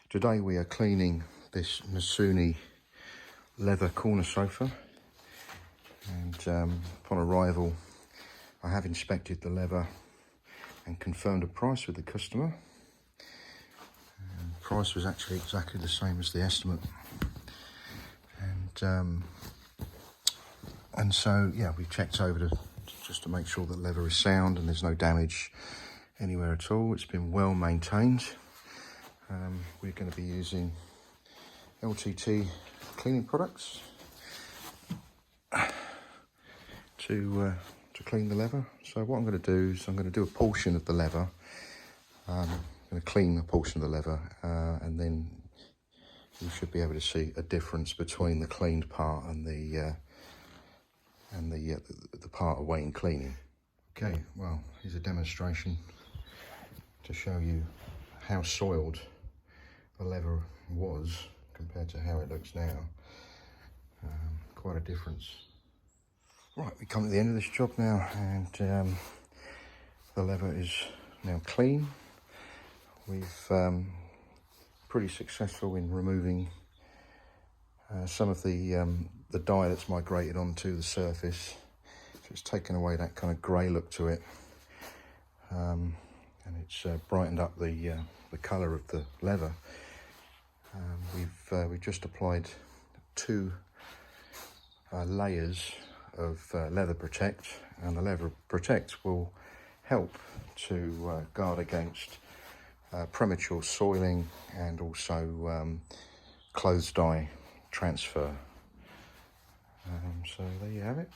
Today we are cleaning this Natuzzi leather corner sofa, and upon arrival I have inspected the leather and confirmed a price with the customer. The price was actually exactly the same as the estimate, and so yeah, we've checked over just to make sure that leather is sound and there's no damage anywhere at all. It's been well maintained. We're going to be using LTT cleaning products to clean the leather. So what I'm going to do is I'm going to do a portion of the leather. I'm going to clean a portion of the leather, and then you should be able to see a difference between the cleaned part and the part awaiting cleaning. Okay, well, here's a demonstration to show you how soiled the leather was compared to how it looks now. Quite a difference. Right, we come to the end of this job now, and the leather is now clean. We've pretty successful in removing some of the dye that's migrated onto the surface. So it's taken away that kind of grey look to it, and it's brightened up the colour of the leather. We've just applied 2 layers of Leather Protect, and the Leather Protect will help to guard against premature soiling and also clothes dye transfer. So there you have it.